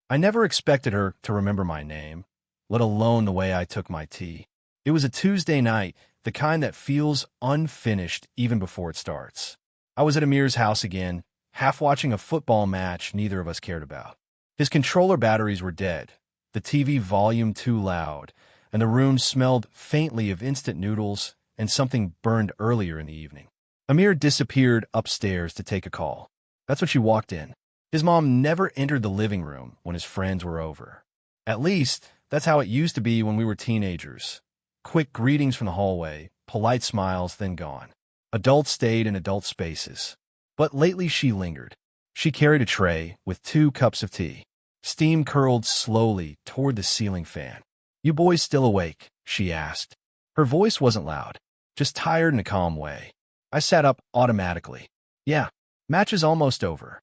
I never expected her to remember my name, let alone the way I took my tea. It was a Tuesday night, the kind that feels unfinished even before it starts. I was at Amir's house again, half watching a football match neither of us cared about. His controller batteries were dead, the TV volume too loud, and the room smelled faintly of instant noodles and something burned earlier in the evening. Amir disappeared upstairs to take a call. That's when she walked in. His mom never entered the living room when his friends were over. At least, that's how it used to be when we were teenagers. Quick greetings from the hallway, polite smiles, then gone. Adults stayed in adult spaces. But lately she lingered. She carried a tray with 2 cups of tea. Steam curled slowly toward the ceiling fan. "You boys still awake?" she asked. Her voice wasn't loud, just tired in a calm way. I sat up automatically. "Yeah, match is almost over."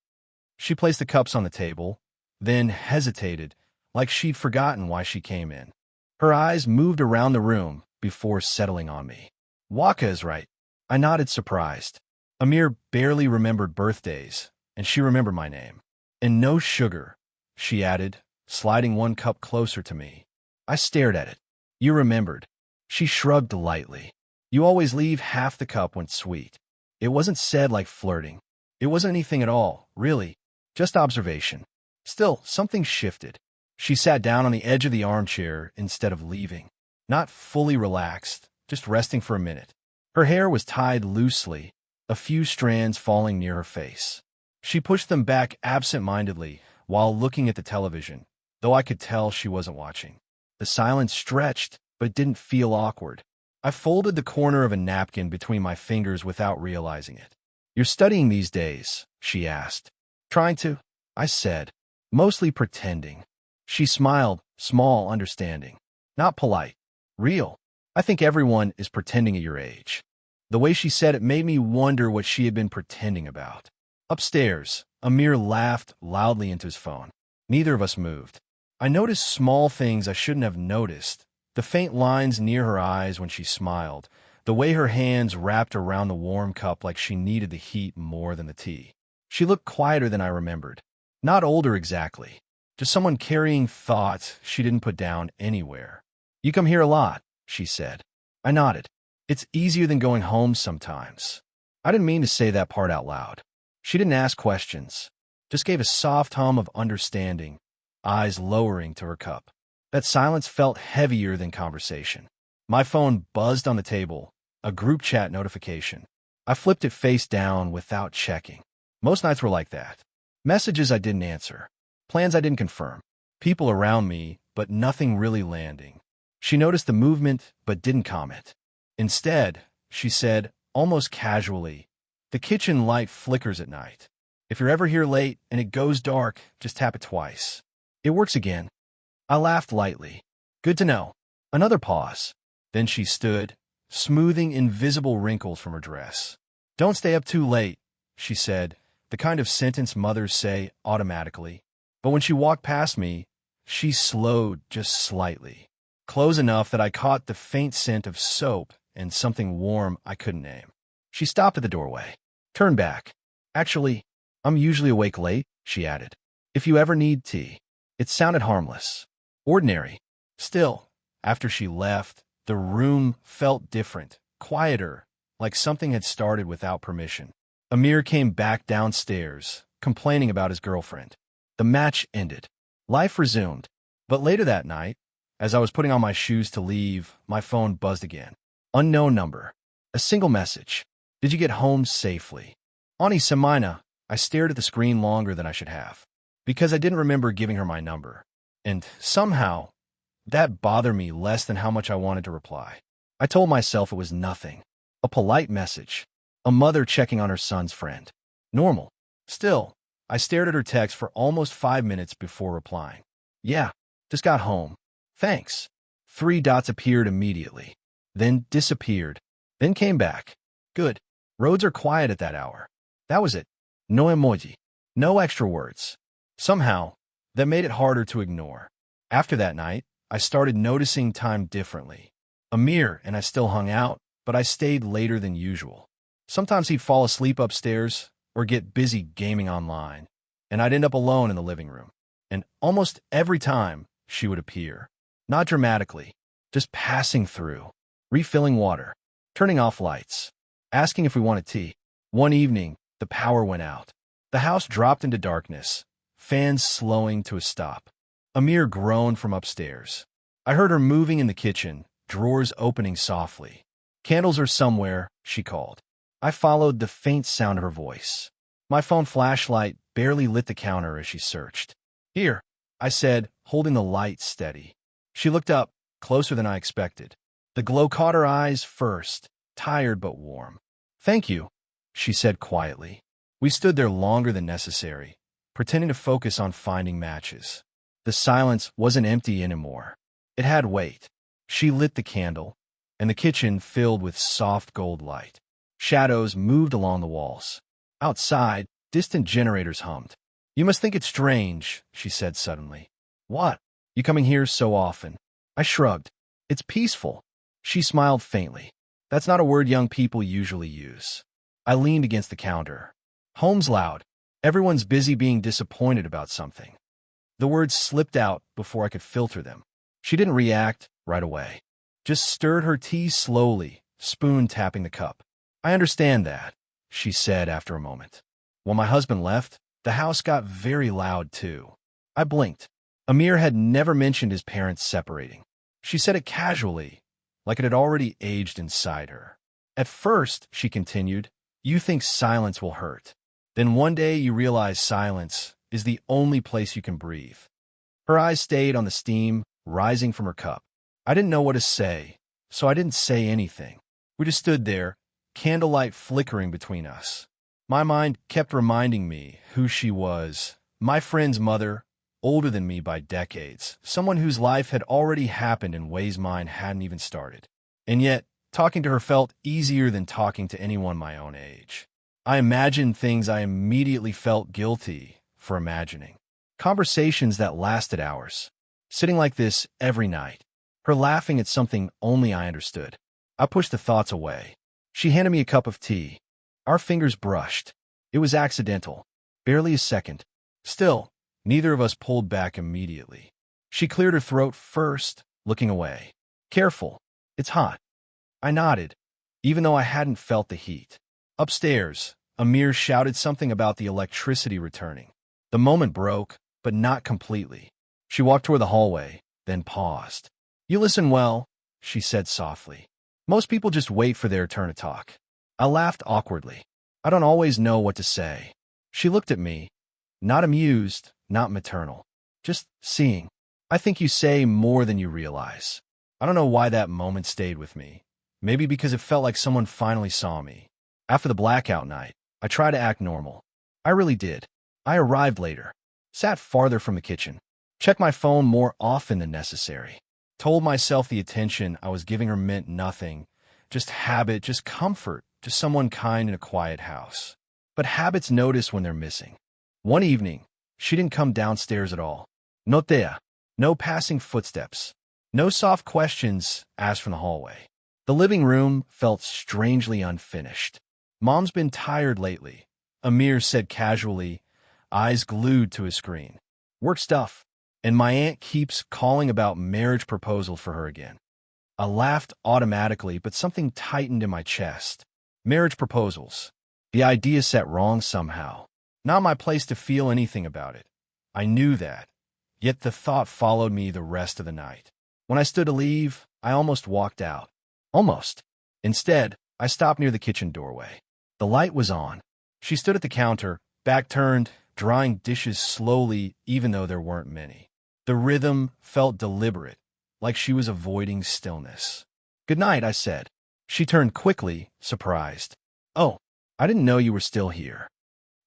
She placed the cups on the table, then hesitated, like she'd forgotten why she came in. Her eyes moved around the room before settling on me. "Waka is right." I nodded, surprised. Amir barely remembered birthdays, and she remembered my name. "And no sugar," she added, sliding 1 cup closer to me. I stared at it. "You remembered." She shrugged lightly. "You always leave half the cup when it's sweet." It wasn't said like flirting. It wasn't anything at all, really. Just observation. Still, something shifted. She sat down on the edge of the armchair instead of leaving. Not fully relaxed, just resting for a minute. Her hair was tied loosely, a few strands falling near her face. She pushed them back absent-mindedly while looking at the television, though I could tell she wasn't watching. The silence stretched, but it didn't feel awkward. I folded the corner of a napkin between my fingers without realizing it. "You're studying these days?" she asked. "Trying to," I said, mostly pretending. She smiled, small, understanding. Not polite. Real. "I think everyone is pretending at your age." The way she said it made me wonder what she had been pretending about. Upstairs, Amir laughed loudly into his phone. Neither of us moved. I noticed small things I shouldn't have noticed. The faint lines near her eyes when she smiled. The way her hands wrapped around the warm cup like she needed the heat more than the tea. She looked quieter than I remembered. Not older exactly. Just someone carrying thoughts she didn't put down anywhere. "You come here a lot," she said. I nodded. "It's easier than going home sometimes." I didn't mean to say that part out loud. She didn't ask questions. Just gave a soft hum of understanding, eyes lowering to her cup. That silence felt heavier than conversation. My phone buzzed on the table, a group chat notification. I flipped it face down without checking. Most nights were like that. Messages I didn't answer. Plans I didn't confirm. People around me, but nothing really landing. She noticed the movement, but didn't comment. Instead, she said, almost casually, "The kitchen light flickers at night. If you're ever here late and it goes dark, just tap it twice. It works again." I laughed lightly. "Good to know." Another pause. Then she stood, smoothing invisible wrinkles from her dress. "Don't stay up too late," she said, the kind of sentence mothers say automatically. But when she walked past me, she slowed just slightly. Close enough that I caught the faint scent of soap and something warm I couldn't name. She stopped at the doorway. Turned back. "Actually, I'm usually awake late," she added. "If you ever need tea." It sounded harmless. Ordinary. Still, after she left, the room felt different, quieter, like something had started without permission. Amir came back downstairs, complaining about his girlfriend. The match ended. Life resumed. But later that night, as I was putting on my shoes to leave, my phone buzzed again. Unknown number. A single message. "Did you get home safely?" Ani Samina. I stared at the screen longer than I should have, because I didn't remember giving her my number. And somehow, that bothered me less than how much I wanted to reply. I told myself it was nothing. A polite message. A mother checking on her son's friend. Normal. Still, I stared at her text for almost 5 minutes before replying. "Yeah, just got home. Thanks." 3 dots appeared immediately, then disappeared, then came back. Good. Roads are quiet at that hour. That was it. No emoji. No extra words. Somehow, that made it harder to ignore. After that night, I started noticing time differently. Amir and I still hung out, but I stayed later than usual. Sometimes he'd fall asleep upstairs or get busy gaming online, and I'd end up alone in the living room. and almost every time she would appear. Not dramatically, just passing through, refilling water, turning off lights, asking if we wanted tea. One evening, the power went out. The house dropped into darkness, fans slowing to a stop. Amir groaned from upstairs. I heard her moving in the kitchen, drawers opening softly. "Candles are somewhere," she called. I followed the faint sound of her voice. My phone flashlight barely lit the counter as she searched. "Here," I said, holding the light steady. She looked up, closer than I expected. The glow caught her eyes first, tired but warm. "Thank you," she said quietly. We stood there longer than necessary, pretending to focus on finding matches. The silence wasn't empty anymore. It had weight. She lit the candle, and the kitchen filled with soft gold light. Shadows moved along the walls. Outside, distant generators hummed. "You must think it's strange," she said suddenly. "What? You coming here so often?" I shrugged. "It's peaceful." She smiled faintly. "That's not a word young people usually use." I leaned against the counter. "Home's loud. Everyone's busy being disappointed about something." The words slipped out before I could filter them. She didn't react right away. Just stirred her tea slowly, spoon tapping the cup. "I understand that," she said after a moment. When my husband left, the house got very loud too. I blinked. Amir had never mentioned his parents separating. She said it casually, like it had already aged inside her. "At first," she continued, "you think silence will hurt. Then one day you realize silence is the only place you can breathe." Her eyes stayed on the steam rising from her cup. I didn't know what to say, so I didn't say anything. We just stood there, candlelight flickering between us. My mind kept reminding me who she was. My friend's mother, older than me by decades, someone whose life had already happened in ways mine hadn't even started. And yet, talking to her felt easier than talking to anyone my own age. I imagined things I immediately felt guilty for imagining. Conversations that lasted hours. Sitting like this every night. Her laughing at something only I understood. I pushed the thoughts away. She handed me a cup of tea. Our fingers brushed. It was accidental. Barely a second. Still, neither of us pulled back immediately. She cleared her throat first, looking away. "Careful. It's hot." I nodded, even though I hadn't felt the heat. Upstairs, Amir shouted something about the electricity returning. The moment broke, but not completely. She walked toward the hallway, then paused. "You listen well," she said softly. "Most people just wait for their turn to talk." I laughed awkwardly. I don't always know what to say. She looked at me, not amused, not maternal, just seeing. "I think you say more than you realize." I don't know why that moment stayed with me. Maybe because it felt like someone finally saw me. After the blackout night, I tried to act normal. I really did. I arrived later, sat farther from the kitchen, checked my phone more often than necessary, told myself the attention I was giving her meant nothing, just habit, just comfort, just someone kind in a quiet house. But habits notice when they're missing. One evening, she didn't come downstairs at all. No tea, no passing footsteps, no soft questions asked from the hallway. The living room felt strangely unfinished. "Mom's been tired lately," Amir said casually, eyes glued to his screen. "Work stuff. And my aunt keeps calling about marriage proposal for her again." I laughed automatically, but something tightened in my chest. Marriage proposals. The idea set wrong somehow. Not my place to feel anything about it. I knew that. Yet the thought followed me the rest of the night. When I stood to leave, I almost walked out. Almost. Instead, I stopped near the kitchen doorway. The light was on. She stood at the counter, back turned, drying dishes slowly even though there weren't many. The rhythm felt deliberate, like she was avoiding stillness. "Good night," I said. She turned quickly, surprised. "Oh, I didn't know you were still here."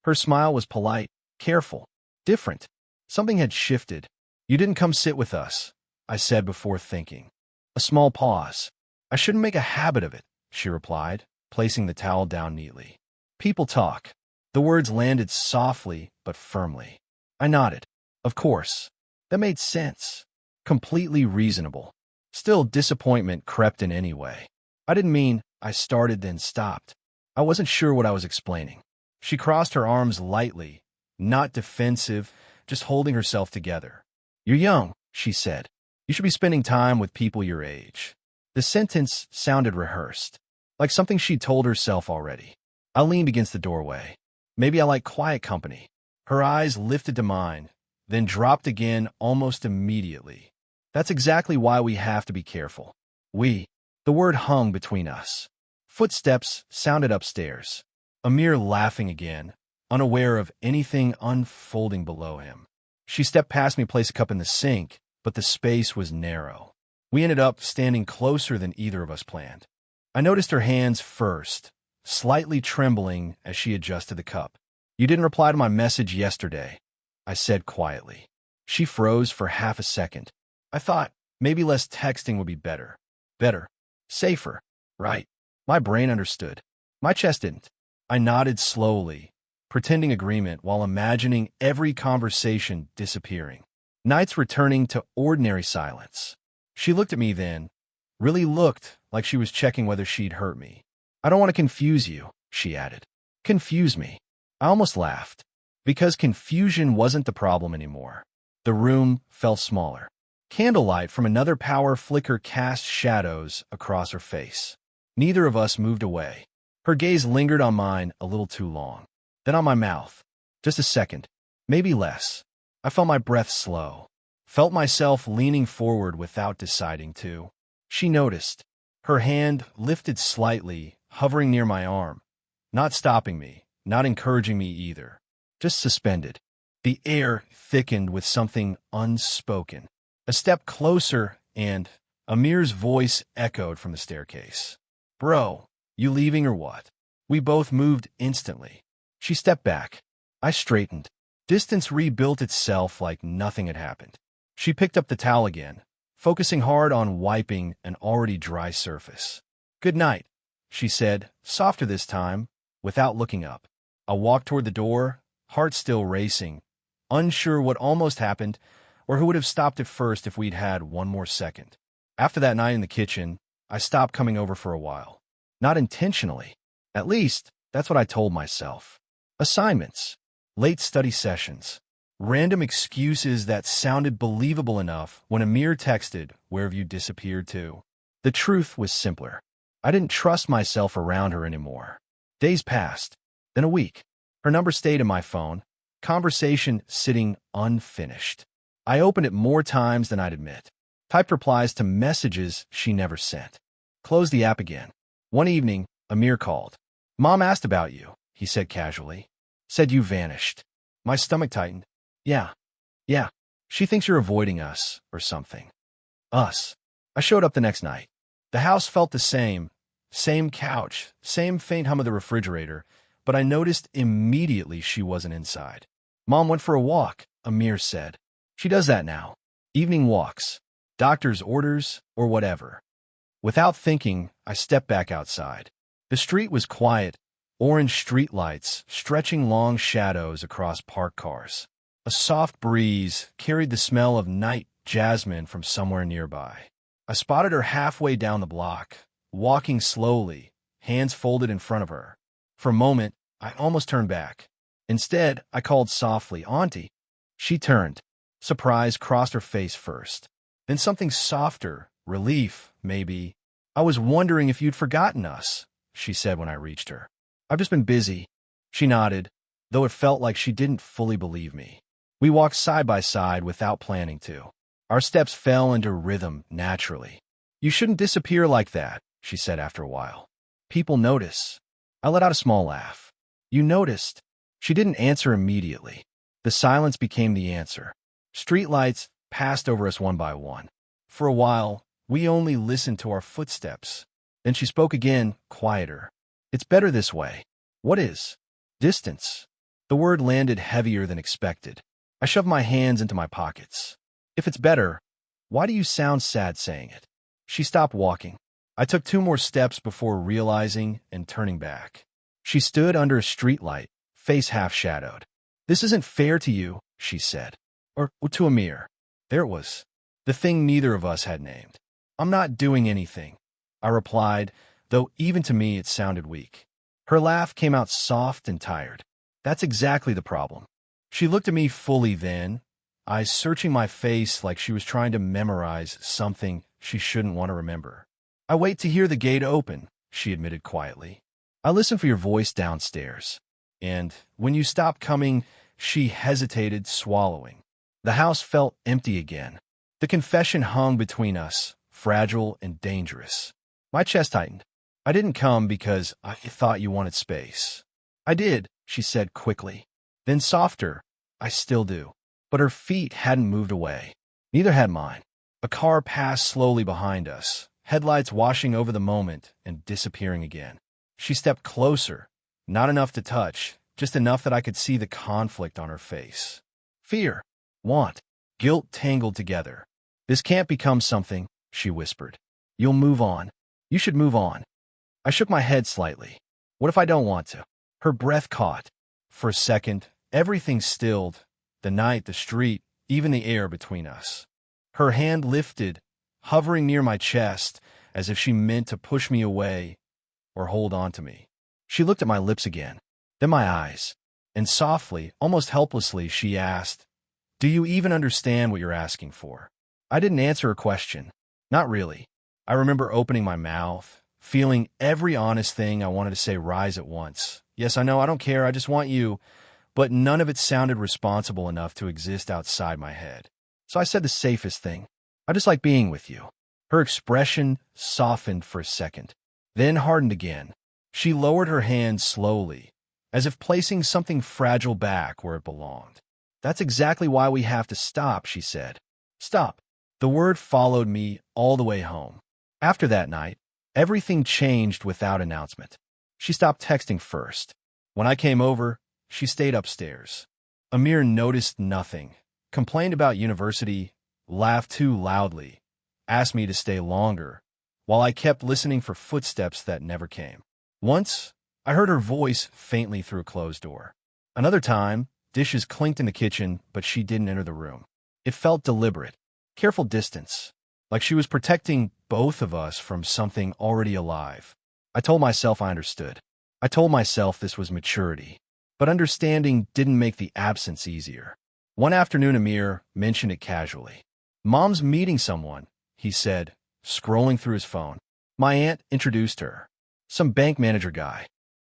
Her smile was polite, careful, different. Something had shifted. "You didn't come sit with us," I said before thinking. A small pause. "I shouldn't make a habit of it," she replied, placing the towel down neatly. "People talk." The words landed softly but firmly. I nodded. Of course. That made sense. Completely reasonable. Still, disappointment crept in anyway. I didn't mean I started then stopped. I wasn't sure what I was explaining. She crossed her arms lightly, not defensive, just holding herself together. "You're young," she said. "You should be spending time with people your age." The sentence sounded rehearsed, like something she'd told herself already. I leaned against the doorway. Maybe I like quiet company. Her eyes lifted to mine, then dropped again almost immediately. That's exactly why we have to be careful. The word hung between us. Footsteps sounded upstairs. Amir laughing again, unaware of anything unfolding below him. She stepped past me, placed a cup in the sink, but the space was narrow. We ended up standing closer than either of us planned. I noticed her hands first, slightly trembling as she adjusted the cup. "You didn't reply to my message yesterday," I said quietly. She froze for half a second. I thought maybe less texting would be better. Better. Safer. Right. My brain understood. My chest didn't. I nodded slowly, pretending agreement while imagining every conversation disappearing. Nights returning to ordinary silence. She looked at me then, really looked like she was checking whether she'd hurt me. "I don't want to confuse you," she added. Confuse me. I almost laughed, because confusion wasn't the problem anymore. The room felt smaller. Candlelight from another power flicker cast shadows across her face. Neither of us moved away. Her gaze lingered on mine a little too long, then on my mouth. Just a second, maybe less. I felt my breath slow, felt myself leaning forward without deciding to. She noticed. Her hand lifted slightly, hovering near my arm, not stopping me, not encouraging me either, just suspended. The air thickened with something unspoken. A step closer, and Amir's voice echoed from the staircase. "Bro, you leaving or what?" We both moved instantly. She stepped back. I straightened. Distance rebuilt itself like nothing had happened. She picked up the towel again, focusing hard on wiping an already dry surface. "Good night," she said, softer this time, without looking up. I walked toward the door, heart still racing, unsure what almost happened or who would have stopped it first if we'd had one more second. After that night in the kitchen, I stopped coming over for a while. Not intentionally. At least, that's what I told myself. Assignments, late study sessions, random excuses that sounded believable enough when Amir texted, "Where have you disappeared to?" The truth was simpler. I didn't trust myself around her anymore. Days passed, then a week. Her number stayed in my phone, conversation sitting unfinished. I opened it more times than I'd admit. Typed replies to messages she never sent. Closed the app again. One evening, Amir called. "Mom asked about you," he said casually. "Said you vanished." My stomach tightened. Yeah. She thinks you're avoiding us, or something. Us. I showed up the next night. The house felt the same. Same couch, same faint hum of the refrigerator, but I noticed immediately she wasn't inside. "Mom went for a walk," Amir said. "She does that now. Evening walks. Doctor's orders, or whatever." Without thinking, I stepped back outside. The street was quiet, orange streetlights stretching long shadows across parked cars. A soft breeze carried the smell of night jasmine from somewhere nearby. I spotted her halfway down the block, walking slowly, hands folded in front of her. For a moment, I almost turned back. Instead, I called softly, "Auntie." She turned. Surprise crossed her face first. Then something softer, relief, maybe. "I was wondering if you'd forgotten us," she said when I reached her. "I've just been busy." She nodded, though it felt like she didn't fully believe me. We walked side by side without planning to. Our steps fell into rhythm naturally. "You shouldn't disappear like that," she said after a while. "People notice." I let out a small laugh. "You noticed?" She didn't answer immediately. The silence became the answer. Streetlights passed over us one by one. For a while, we only listened to our footsteps. Then she spoke again, quieter. "It's better this way." "What is?" "Distance." The word landed heavier than expected. I shoved my hands into my pockets. "If it's better, why do you sound sad saying it?" She stopped walking. I took 2 more steps before realizing and turning back. She stood under a streetlight, face half-shadowed. "This isn't fair to you," she said. Or to Amir. There it was. The thing neither of us had named. "I'm not doing anything," I replied, though even to me it sounded weak. Her laugh came out soft and tired. "That's exactly the problem. She looked at me fully then, eyes searching my face like she was trying to memorize something she shouldn't want to remember. "I wait to hear the gate open," she admitted quietly. "I listen for your voice downstairs. And when you stopped coming," she hesitated, swallowing. The house felt empty again. The confession hung between us, fragile and dangerous. My chest tightened. "I didn't come because I thought you wanted space." "I did," she said quickly. Then softer, "I still do." But her feet hadn't moved away. Neither had mine. A car passed slowly behind us, headlights washing over the moment and disappearing again. She stepped closer, not enough to touch, just enough that I could see the conflict on her face. Fear, want, guilt tangled together. "This can't become something," she whispered. "You'll move on. You should move on." I shook my head slightly. "What if I don't want to?" Her breath caught. For a second, everything stilled. The night, the street, even the air between us. Her hand lifted, hovering near my chest, as if she meant to push me away or hold on to me. She looked at my lips again, then my eyes, and softly, almost helplessly, she asked, "Do you even understand what you're asking for?" I didn't answer her question. Not really. I remember opening my mouth, feeling every honest thing I wanted to say rise at once. "Yes, I know, I don't care, I just want you." But none of it sounded responsible enough to exist outside my head. So I said the safest thing. "I just like being with you." Her expression softened for a second, then hardened again. She lowered her hand slowly, as if placing something fragile back where it belonged. "That's exactly why we have to stop," she said. Stop. The word followed me all the way home. After that night, everything changed without announcement. She stopped texting first. When I came over, she stayed upstairs. Amir noticed nothing, complained about university, laughed too loudly, asked me to stay longer, while I kept listening for footsteps that never came. Once, I heard her voice faintly through a closed door. Another time, dishes clinked in the kitchen, but she didn't enter the room. It felt deliberate, careful distance, like she was protecting both of us from something already alive. I told myself I understood. I told myself this was maturity. But understanding didn't make the absence easier. One afternoon, Amir mentioned it casually. "Mom's meeting someone," he said, scrolling through his phone. "My aunt introduced her. Some bank manager guy."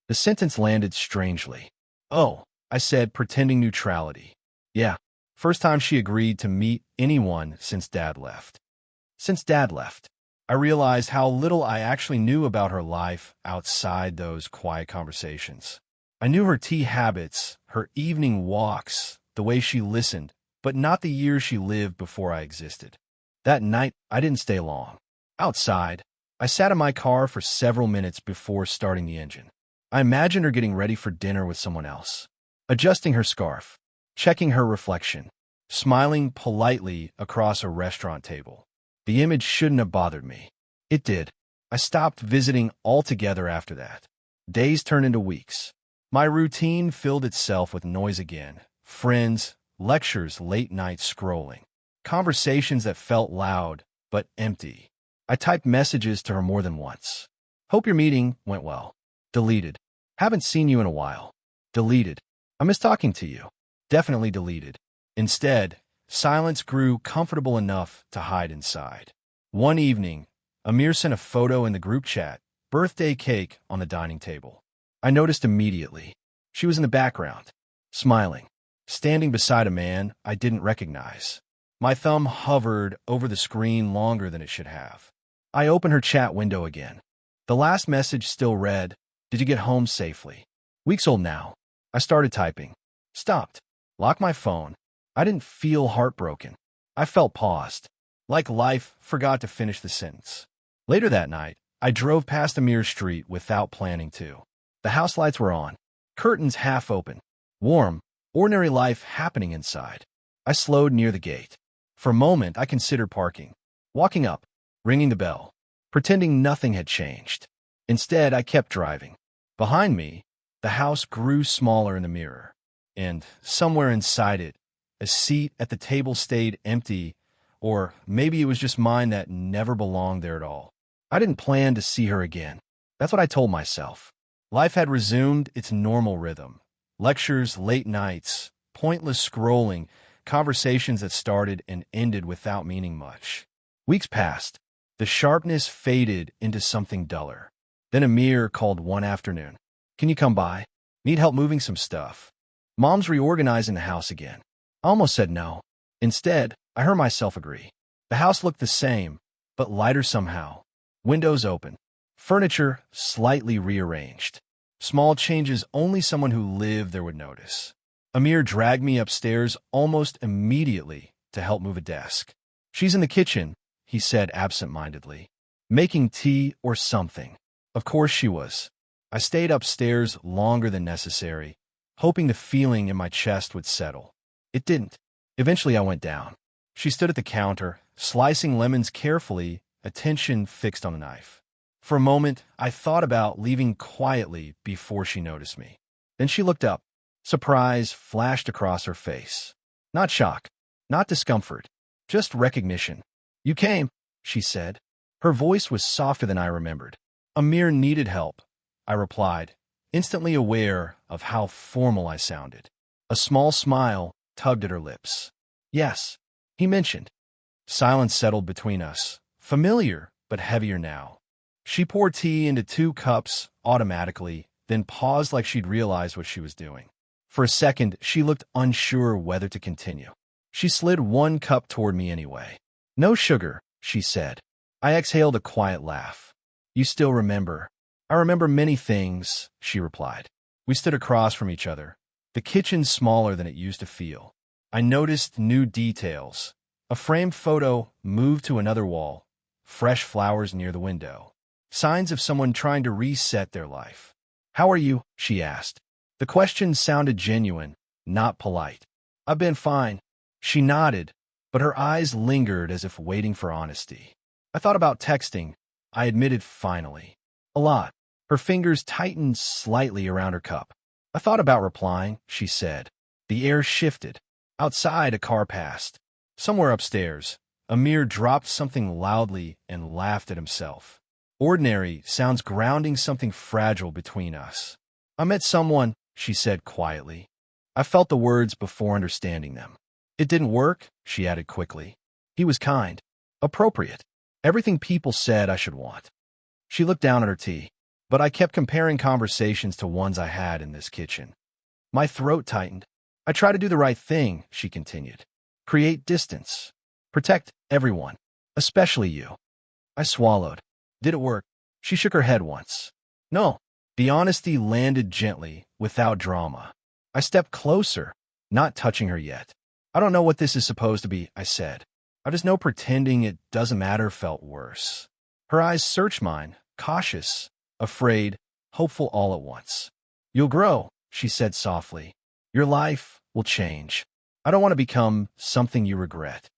The sentence landed strangely. "Oh," I said, pretending neutrality. "Yeah, first time she agreed to meet anyone since Dad left." Since Dad left. I realized how little I actually knew about her life outside those quiet conversations. I knew her tea habits, her evening walks, the way she listened, but not the years she lived before I existed. That night, I didn't stay long. Outside, I sat in my car for several minutes before starting the engine. I imagined her getting ready for dinner with someone else, adjusting her scarf, checking her reflection, smiling politely across a restaurant table. The image shouldn't have bothered me. It did. I stopped visiting altogether after that. Days turned into weeks. My routine filled itself with noise again. Friends, lectures, late night scrolling. Conversations that felt loud, but empty. I typed messages to her more than once. "Hope your meeting went well." Deleted. "Haven't seen you in a while." Deleted. "I miss talking to you." Definitely deleted. Instead, silence grew comfortable enough to hide inside. One evening, Amir sent a photo in the group chat, birthday cake on the dining table. I noticed immediately. She was in the background, smiling, standing beside a man I didn't recognize. My thumb hovered over the screen longer than it should have. I opened her chat window again. The last message still read, "Did you get home safely?" Weeks old now. I started typing. Stopped. Locked my phone. I didn't feel heartbroken. I felt paused, like life forgot to finish the sentence. Later that night, I drove past Amir Street without planning to. The house lights were on, curtains half open, warm, ordinary life happening inside. I slowed near the gate. For a moment, I considered parking, walking up, ringing the bell, pretending nothing had changed. Instead, I kept driving. Behind me, the house grew smaller in the mirror, and somewhere inside it, a seat at the table stayed empty, or maybe it was just mine that never belonged there at all. I didn't plan to see her again. That's what I told myself. Life had resumed its normal rhythm. Lectures, late nights, pointless scrolling, conversations that started and ended without meaning much. Weeks passed. The sharpness faded into something duller. Then Amir called one afternoon. "Can you come by? Need help moving some stuff. Mom's reorganizing the house again." I almost said no. Instead, I heard myself agree. The house looked the same, but lighter somehow. Windows open. Furniture slightly rearranged. Small changes only someone who lived there would notice. Amir dragged me upstairs almost immediately to help move a desk. "She's in the kitchen," he said absent-mindedly. "Making tea or something." Of course she was. I stayed upstairs longer than necessary, hoping the feeling in my chest would settle. It didn't. Eventually I went down. She stood at the counter, slicing lemons carefully, attention fixed on the knife. For a moment, I thought about leaving quietly before she noticed me. Then she looked up. Surprise flashed across her face. Not shock, not discomfort, just recognition. "You came," she said. Her voice was softer than I remembered. "Amir needed help," I replied, instantly aware of how formal I sounded. A small smile tugged at her lips. "Yes," he mentioned. Silence settled between us, familiar but heavier now. She poured tea into 2 cups automatically, then paused like she'd realized what she was doing. For a second, she looked unsure whether to continue. She slid 1 cup toward me anyway. "No sugar," she said. I exhaled a quiet laugh. "You still remember." "I remember many things," she replied. We stood across from each other. The kitchen smaller than it used to feel. I noticed new details. A framed photo moved to another wall, fresh flowers near the window. Signs of someone trying to reset their life. "How are you?" she asked. The question sounded genuine, not polite. "I've been fine." She nodded, but her eyes lingered as if waiting for honesty. "I thought about texting," I admitted finally. "A lot." Her fingers tightened slightly around her cup. "I thought about replying," she said. The air shifted. Outside, a car passed. Somewhere upstairs, Amir dropped something loudly and laughed at himself. Ordinary sounds grounding something fragile between us. "I met someone," she said quietly. I felt the words before understanding them. "It didn't work," she added quickly. "He was kind. Appropriate. Everything people said I should want." She looked down at her tea. But I kept comparing conversations to ones I had in this kitchen. My throat tightened. "I try to do the right thing," she continued. "Create distance. Protect everyone, especially you." I swallowed. "Did it work?" She shook her head once. "No." The honesty landed gently, without drama. I stepped closer, not touching her yet. "I don't know what this is supposed to be," I said. "I just know pretending it doesn't matter felt worse." Her eyes searched mine, cautious, afraid, hopeful all at once. "You'll grow," she said softly. "Your life will change. I don't want to become something you regret."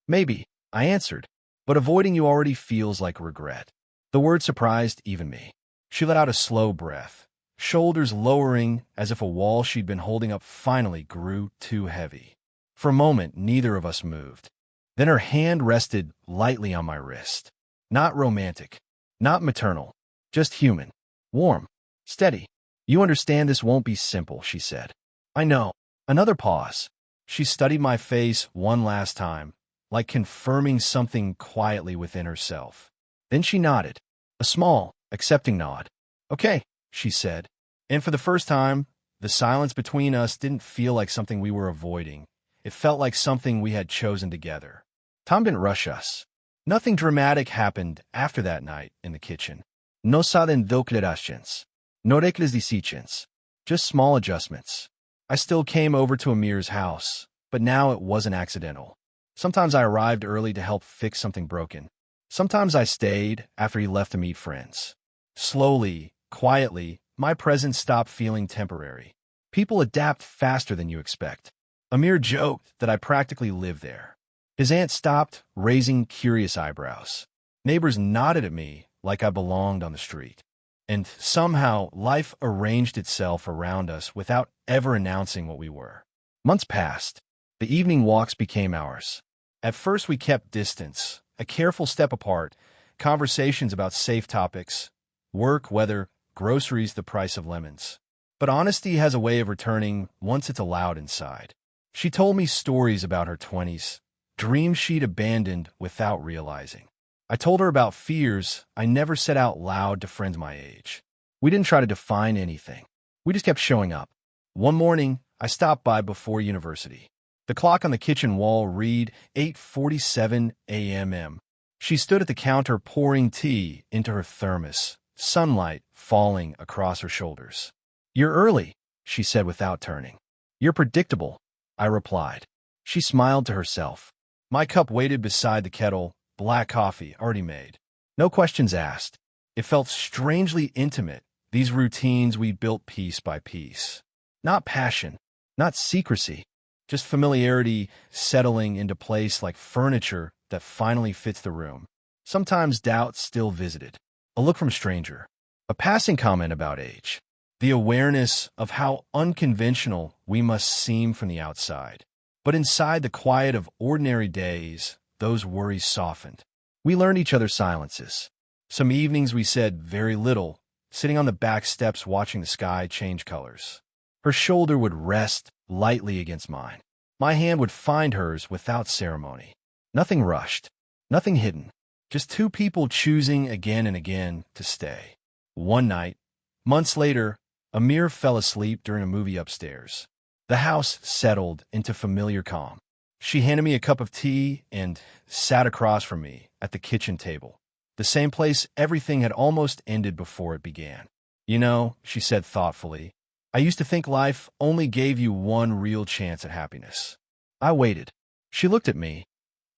"Maybe," I answered, "but avoiding you already feels like regret." The word surprised even me. She let out a slow breath, shoulders lowering as if a wall she'd been holding up finally grew too heavy. For a moment, neither of us moved. Then her hand rested lightly on my wrist. Not romantic, not maternal, just human, warm, steady. "You understand this won't be simple," she said. "I know." Another pause. She studied my face one last time, like confirming something quietly within herself. Then she nodded, a small, accepting nod. "Okay," she said. And for the first time, the silence between us didn't feel like something we were avoiding. It felt like something we had chosen together. Tom didn't rush us. Nothing dramatic happened after that night in the kitchen. No sudden declarations. No requisitions. Just small adjustments. I still came over to Amir's house, but now it wasn't accidental. Sometimes I arrived early to help fix something broken. Sometimes I stayed after he left to meet friends. Slowly, quietly, my presence stopped feeling temporary. People adapt faster than you expect. Amir joked that I practically lived there. His aunt stopped, raising curious eyebrows. Neighbors nodded at me like I belonged on the street. And somehow, life arranged itself around us without ever announcing what we were. Months passed. The evening walks became ours. At first we kept distance, a careful step apart, conversations about safe topics, work, weather, groceries, the price of lemons. But honesty has a way of returning once it's allowed inside. She told me stories about her 20s, dreams she'd abandoned without realizing. I told her about fears I never said out loud to friends my age. We didn't try to define anything. We just kept showing up. One morning, I stopped by before university. The clock on the kitchen wall read 8:47 a.m. She stood at the counter pouring tea into her thermos, sunlight falling across her shoulders. "You're early," she said without turning. "You're predictable," I replied. She smiled to herself. My cup waited beside the kettle, black coffee already made. No questions asked. It felt strangely intimate, these routines we built piece by piece. Not passion, not secrecy, just familiarity settling into place like furniture that finally fits the room. Sometimes doubt still visited. A look from stranger. A passing comment about age. The awareness of how unconventional we must seem from the outside. But inside the quiet of ordinary days, those worries softened. We learned each other's silences. Some evenings we said very little, sitting on the back steps watching the sky change colors. Her shoulder would rest lightly against mine. My hand would find hers without ceremony. Nothing rushed, nothing hidden, just two people choosing again and again to stay. One night, months later, Amir fell asleep during a movie upstairs. The house settled into familiar calm. She handed me a cup of tea and sat across from me at the kitchen table, the same place everything had almost ended before it began. "You know," she said thoughtfully, "I used to think life only gave you one real chance at happiness." I waited. She looked at me,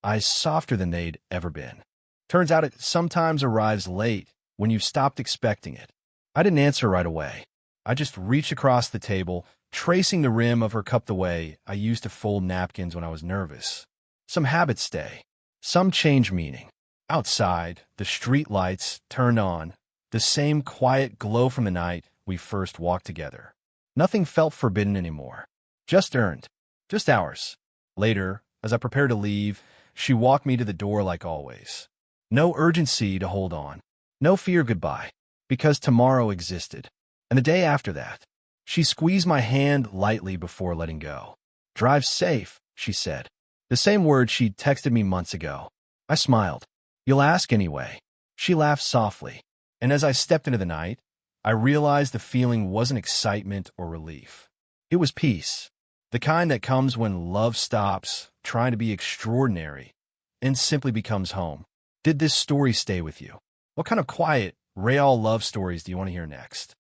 eyes softer than they'd ever been. "Turns out it sometimes arrives late when you've stopped expecting it." I didn't answer right away. I just reached across the table, tracing the rim of her cup the way I used to fold napkins when I was nervous. Some habits stay. Some change meaning. Outside, the street lights turned on, the same quiet glow from the night we first walked together. Nothing felt forbidden anymore. Just earned. Just ours. Later, as I prepared to leave, she walked me to the door like always. No urgency to hold on. No fear of goodbye. Because tomorrow existed. And the day after that. She squeezed my hand lightly before letting go. "Drive safe," she said. The same words she'd texted me months ago. I smiled. "You'll ask anyway." She laughed softly. And as I stepped into the night, I realized the feeling wasn't excitement or relief. It was peace. The kind that comes when love stops trying to be extraordinary and simply becomes home. Did this story stay with you? What kind of quiet, real love stories do you want to hear next?